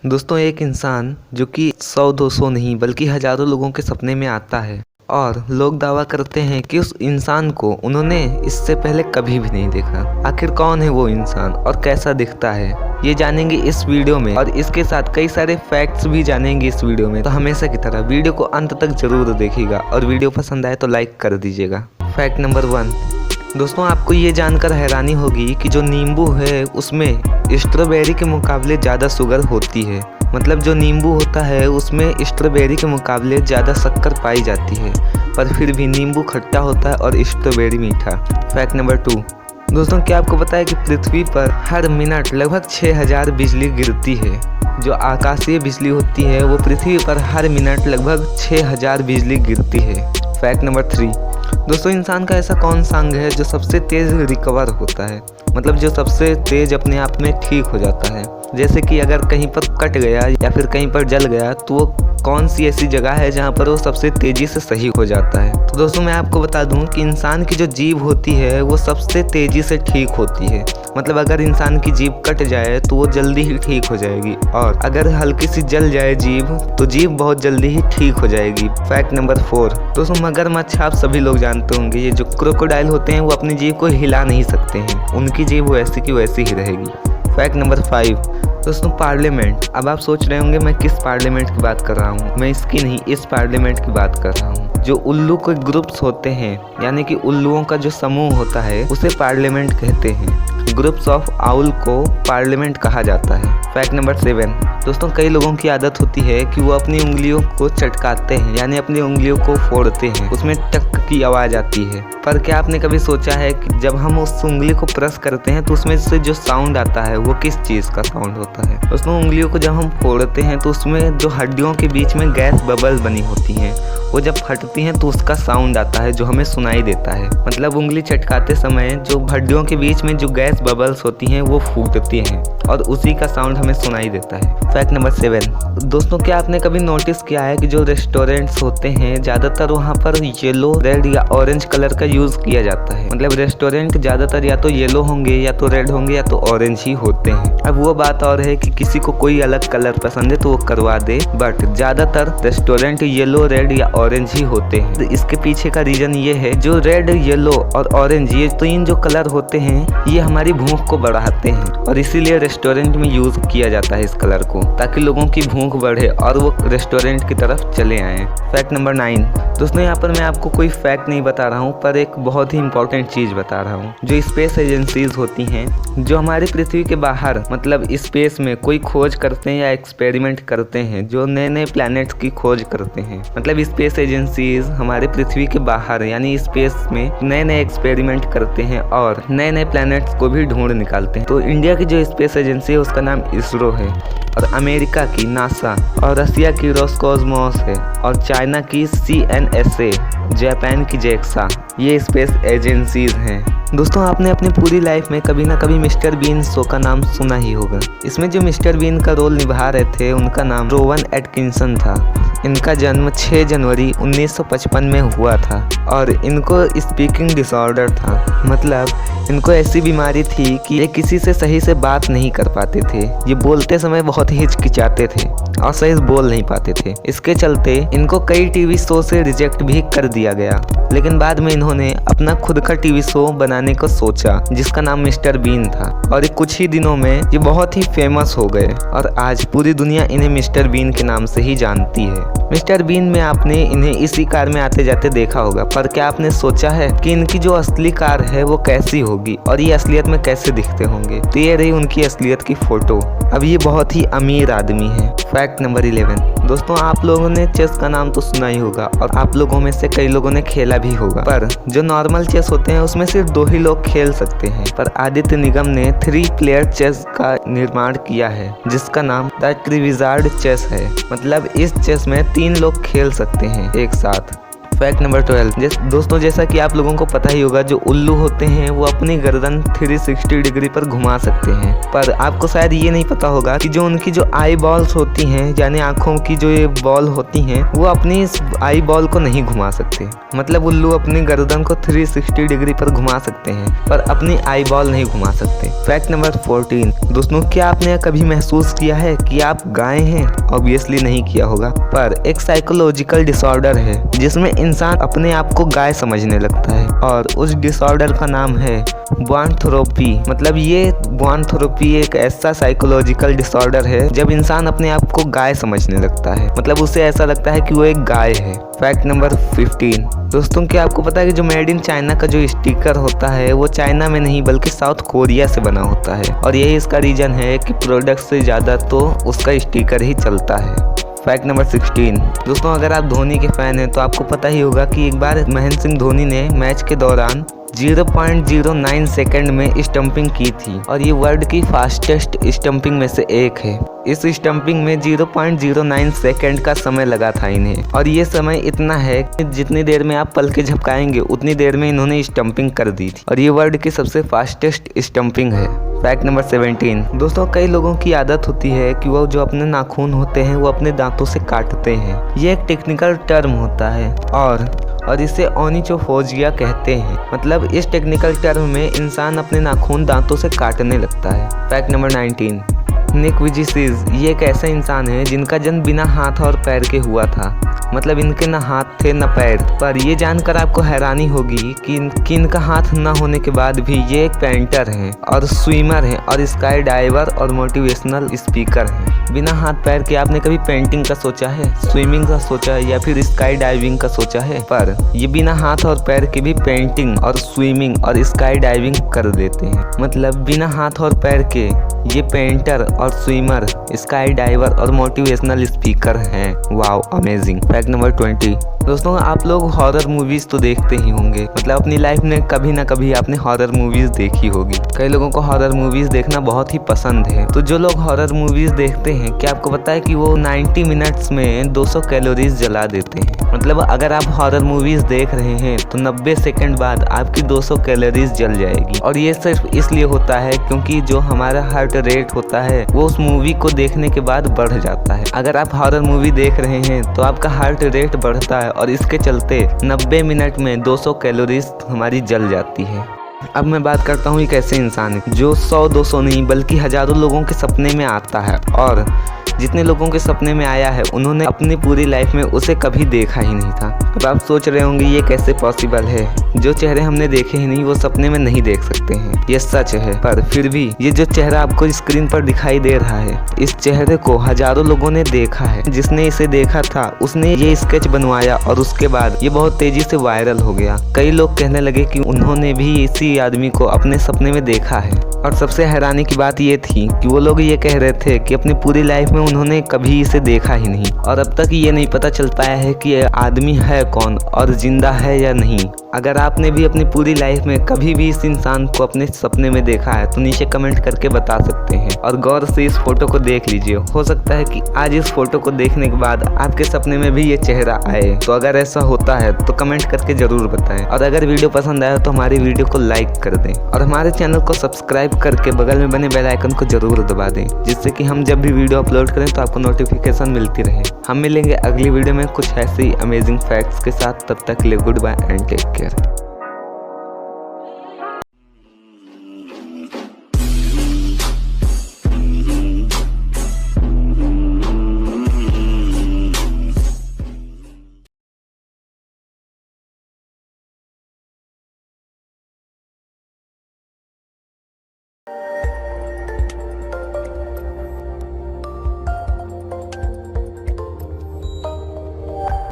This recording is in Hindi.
दोस्तों, एक इंसान जो कि 100-200 नहीं बल्कि हजारों लोगों के सपने में आता है और लोग दावा करते हैं कि उस इंसान को उन्होंने इससे पहले कभी भी नहीं देखा। आखिर कौन है वो इंसान और कैसा दिखता है, ये जानेंगे इस वीडियो में और इसके साथ कई सारे फैक्ट्स भी जानेंगे इस वीडियो में। तो हमेशा की तरह वीडियो को अंत तक जरूर देखिएगा और वीडियो पसंद आए तो लाइक कर दीजिएगा। फैक्ट नंबर 1, दोस्तों आपको ये जानकर हैरानी होगी कि जो नींबू है उसमें स्ट्रॉबेरी के मुकाबले ज़्यादा शुगर होती है। मतलब जो नींबू होता है उसमें स्ट्रॉबेरी के मुकाबले ज़्यादा शक्कर पाई जाती है, पर फिर भी नींबू खट्टा होता है और स्ट्रॉबेरी मीठा। फैक्ट नंबर 2, दोस्तों क्या आपको पता है कि पृथ्वी पर हर मिनट लगभग 6000 बिजली गिरती है। जो आकाशीय बिजली होती है वो पृथ्वी पर हर मिनट लगभग 6000 बिजली गिरती है। फैक्ट नंबर 3, दोस्तों इंसान का ऐसा कौन सा अंग है जो सबसे तेज़ रिकवर होता है, मतलब जो सबसे तेज़ अपने आप में ठीक हो जाता है। जैसे कि अगर कहीं पर कट गया या फिर कहीं पर जल गया तो वो कौन सी ऐसी जगह है जहाँ पर वो सबसे तेज़ी से सही हो जाता है। तो दोस्तों मैं आपको बता दूं कि इंसान की जो जीभ होती है वो सबसे तेज़ी से ठीक होती है। मतलब अगर इंसान की जीभ कट जाए तो वो जल्दी ही ठीक हो जाएगी, और अगर हल्की सी जल जाए जीभ तो जीभ बहुत जल्दी ही ठीक हो जाएगी। फैक्ट नंबर 4, दोस्तों मगरमच्छ आप सभी लोग जानते होंगे, ये जो क्रोकोडाइल होते हैं वो अपनी जीभ को हिला नहीं सकते हैं, उनकी जीभ वैसी की वैसी ही रहेगी। फैक्ट नंबर 5, दोस्तों पार्लियामेंट। अब आप सोच रहे होंगे मैं किस पार्लियामेंट की बात कर रहा हूँ। मैं इसकी नहीं, इस पार्लियामेंट की बात कर रहा हूँ। जो उल्लू के ग्रुप्स होते हैं, यानी कि उल्लुओं का जो समूह होता है उसे पार्लियामेंट कहते हैं। ग्रुप्स ऑफ आउल को पार्लियामेंट कहा जाता है। फैक्ट नंबर 7, दोस्तों कई लोगों की आदत होती है कि वो अपनी उंगलियों को चटकाते हैं, यानी अपनी उंगलियों को फोड़ते हैं, उसमें टक की आवाज़ आती है। पर क्या आपने कभी सोचा है कि जब हम उस उंगली को प्रेस करते हैं तो उसमें से जो साउंड आता है वो किस चीज़ का साउंड होता है? दोस्तों उंगलियों को जब हम फोड़ते हैं तो उसमें जो हड्डियों के बीच में गैस बबल्स बनी होती हैं, वो जब फटती हैं तो उसका साउंड आता है जो हमें सुनाई देता है। मतलब उंगली चटकाते समय जो हड्डियों के बीच में जो गैस बबल्स होती हैं वो फूटती हैं और उसी का साउंड हमें सुनाई देता है। फैक्ट नंबर 7, दोस्तों क्या आपने कभी नोटिस किया है कि जो रेस्टोरेंट्स होते हैं ज़्यादातर वहाँ पर येलो, रेड या ऑरेंज कलर का यूज़ किया जाता है। मतलब रेस्टोरेंट ज़्यादातर या तो येलो होंगे या तो रेड होंगे या तो ऑरेंज ही होते हैं। अब वो बात और है कि किसी को कोई अलग कलर पसंद है तो वो करवा दे, बट ज़्यादातर रेस्टोरेंट येलो, रेड या ऑरेंज ही होते हैं। तो इसके पीछे का रीज़न ये है, जो रेड, येलो और ऑरेंज ये तीन जो कलर होते हैं ये हमारी भूख को बढ़ाते हैं और इसीलिए रेस्टोरेंट में यूज़ किया जाता है इस कलर को, ताकि लोगों की भूख बढ़े और वो रेस्टोरेंट की तरफ चले आएँ। फैक्ट नंबर 9, दोस्तों यहाँ पर मैं आपको कोई फैक्ट नहीं बता रहा हूँ पर एक बहुत ही इंपॉर्टेंट चीज़ बता रहा हूँ। जो स्पेस एजेंसीज होती हैं जो हमारी पृथ्वी के बाहर मतलब स्पेस में कोई खोज करते हैं या एक्सपेरिमेंट करते हैं, जो नए नए प्लैनेट्स की खोज करते हैं, मतलब स्पेस एजेंसीज हमारे पृथ्वी के बाहर यानी स्पेस में नए नए एक्सपेरिमेंट करते हैं और नए नए प्लैनेट्स को भी ढूंढ निकालते हैं। तो इंडिया की जो स्पेस एजेंसी है उसका नाम इसरो है, और अमेरिका की नासा, और रसिया की रोस्कोसमोस है, और चाइना की CNSA, जापान की JAXA, ये स्पेस एजेंसीज हैं। दोस्तों आपने अपनी पूरी लाइफ में कभी ना कभी मिस्टर बीन शो का नाम सुना ही होगा। इसमें जो मिस्टर बीन का रोल निभा रहे थे उनका नाम रोवन एटकिंसन था। इनका जन्म 6 जनवरी 1955 में हुआ था और इनको स्पीकिंग डिसऑर्डर था। मतलब इनको ऐसी बीमारी थी कि ये किसी से सही से बात नहीं कर पाते थे। ये बोलते समय बहुत ही हिचकिचाते थे और सही से बोल नहीं पाते थे। इसके चलते इनको कई टीवी शो से रिजेक्ट भी कर दिया गया, लेकिन बाद में इन्होंने अपना खुद का टीवी शो बनाने को सोचा जिसका नाम मिस्टर बीन था, और कुछ ही दिनों में ये बहुत ही फेमस हो गए और आज पूरी दुनिया इन्हें मिस्टर बीन के नाम से ही जानती है। मिस्टर बीन में आपने इन्हें इसी कार में आते जाते देखा होगा, पर क्या आपने सोचा है कि इनकी जो असली कार है वो कैसी होगी और ये असलियत में कैसे दिखते होंगे? तो ये रही उनकी असलियत की फोटो। अब ये बहुत ही अमीर आदमी है। फैक्ट नंबर 11, दोस्तों आप लोगों ने चेस का नाम तो सुना ही होगा और आप लोगों में से कई लोगों ने खेला भी होगा, पर जो नॉर्मल चेस होते हैं उसमें सिर्फ 2 ही लोग खेल सकते हैं। पर आदित्य निगम ने 3 प्लेयर चेस का निर्माण किया है जिसका नाम द ट्रिविजार्ड चेस है। मतलब इस चेस में 3 लोग खेल सकते हैं एक साथ। Fact number 12। दोस्तों जैसा कि आप लोगों को पता ही होगा, जो उल्लू होते हैं वो अपनी गर्दन 360 डिग्री पर घुमा सकते हैं, पर आपको शायद ये नहीं पता होगा कि जो उनकी जो आई बॉल्स होती हैं, यानी आंखों की जो ये बॉल होती हैं, वो अपनी इस आई बॉल को नहीं घुमा सकते। मतलब उल्लू अपनी गर्दन को 360 डिग्री पर घुमा सकते हैं, पर अपनी आई बॉल नहीं घुमा सकते। Fact number 14। दोस्तों क्या आपने कभी महसूस किया है कि आप गाय हैं? ऑब्वियसली नहीं किया होगा, पर एक साइकोलॉजिकल डिसऑर्डर है जिसमें इंसान अपने आप को गाय समझने लगता है, और उस डिसऑर्डर का नाम है बुआनथ्रोपी। मतलब ये बुआनथ्रोपी एक ऐसा साइकोलॉजिकल डिसऑर्डर है जब इंसान अपने आप को गाय समझने लगता है, मतलब उसे ऐसा लगता है कि वो एक गाय है। Fact number 15। दोस्तों क्या आपको पता है कि जो मेड इन चाइना का जो स्टिकर होता है वो चाइना में नहीं बल्कि साउथ कोरिया से बना होता है, और यही इसका रीजन है कि प्रोडक्ट से ज़्यादा तो उसका स्टिकर ही चलता है। Fact number 16। दोस्तों अगर आप धोनी के फैन हैं तो आपको पता ही होगा कि एक बार महेंद्र सिंह धोनी ने मैच के दौरान 0.09 सेकंड में स्टंपिंग की थी, और ये वर्ल्ड की फास्टेस्ट स्टंपिंग में से एक है। इस स्टंपिंग में 0.09 सेकंड का समय लगा था इन्हें, और ये समय इतना है कि जितनी देर में आप पलके झपकाएंगे उतनी देर में इन्होंने स्टंपिंग कर दी थी, और ये वर्ल्ड की सबसे फास्टेस्ट स्टंपिंग है। Fact number 17। दोस्तों कई लोगों की आदत होती है कि वो जो अपने नाखून होते हैं वो अपने दांतों से काटते हैं। ये एक टेक्निकल टर्म होता है और इसे ओनिचोफोजिया कहते हैं। मतलब इस टेक्निकल टर्म में इंसान अपने नाखून दांतों से काटने लगता है। Fact number 19। निक वुइजाइस ये एक ऐसा इंसान है जिनका जन्म बिना हाथ और पैर के हुआ था, मतलब इनके ना हाथ थे ना पैर। पर ये जानकर आपको हैरानी होगी कि इनका हाथ ना होने के बाद भी ये एक पेंटर हैं और स्विमर हैं और स्काई डाइवर और मोटिवेशनल स्पीकर हैं। बिना हाथ पैर के आपने कभी पेंटिंग का सोचा है, स्विमिंग का सोचा है, या फिर स्काई डाइविंग का सोचा है? पर ये बिना हाथ और पैर के भी पेंटिंग और स्विमिंग और स्काई डाइविंग कर देते हैं। मतलब बिना हाथ और पैर के ये पेंटर और स्विमर, स्काई डाइवर और मोटिवेशनल स्पीकर हैं। Wow amazing. Fact number 20। दोस्तों आप लोग हॉरर मूवीज तो देखते ही होंगे, मतलब अपनी लाइफ में कभी ना कभी आपने हॉरर मूवीज देखी होगी। कई लोगों को हॉरर मूवीज देखना बहुत ही पसंद है। तो जो लोग हॉरर मूवीज देखते हैं, क्या आपको पता है कि वो 90 मिनट्स में 200 कैलोरीज जला देते हैं? मतलब अगर आप हॉरर मूवीज देख रहे हैं तो 90 सेकंड बाद आपकी 200 कैलोरीज जल जाएगी, और ये सिर्फ इसलिए होता है क्योंकि जो हमारा हार्ट रेट होता है वो उस मूवी को देखने के बाद बढ़ जाता है। अगर आप हॉरर मूवी देख रहे हैं तो आपका हार्ट रेट बढ़ता है, और इसके चलते 90 मिनट में 200 कैलोरीज हमारी जल जाती है। अब मैं बात करता हूँ एक ऐसे इंसान जो 100-200 नहीं बल्कि हजारों लोगों के सपने में आता है, और जितने लोगों के सपने में आया है उन्होंने अपनी पूरी लाइफ में उसे कभी देखा ही नहीं था। अब आप सोच रहे होंगे ये कैसे पॉसिबल है, जो चेहरे हमने देखे ही नहीं वो सपने में नहीं देख सकते हैं। ये सच है, पर फिर भी ये जो चेहरा आपको स्क्रीन पर दिखाई दे रहा है, इस चेहरे को हजारों लोगों ने देखा है। जिसने इसे देखा था उसने ये स्केच बनवाया और उसके बाद ये बहुत तेजी से वायरल हो गया। कई लोग कहने लगे कि उन्होंने भी इसी आदमी को अपने सपने में देखा है, और सबसे हैरानी की बात ये थी कि वो लोग ये कह रहे थे कि अपनी पूरी लाइफ में उन्होंने कभी इसे देखा ही नहीं, और अब तक ये नहीं पता चल पाया है कि ये आदमी है कौन और जिंदा है या नहीं। अगर आपने भी अपनी पूरी लाइफ में कभी भी इस इंसान को अपने सपने में देखा है तो नीचे कमेंट करके बता सकते हैं, और गौर से इस फोटो को देख लीजिए। हो सकता है कि आज इस फोटो को देखने के बाद आपके सपने में भी ये चेहरा आए। तो अगर ऐसा होता है तो कमेंट करके जरूर बताएं, और अगर वीडियो पसंद आया तो हमारी वीडियो को लाइक कर दें, और हमारे चैनल को सब्सक्राइब करके बगल में बने बेल आइकन को जरूर दबा दें, जिससे कि हम जब भी वीडियो अपलोड करें तो आपको नोटिफिकेशन मिलती रहे। हम मिलेंगे अगली वीडियो में कुछ ऐसे ही अमेजिंग फैक्ट्स के साथ। तब तक के लिए good bye and take care.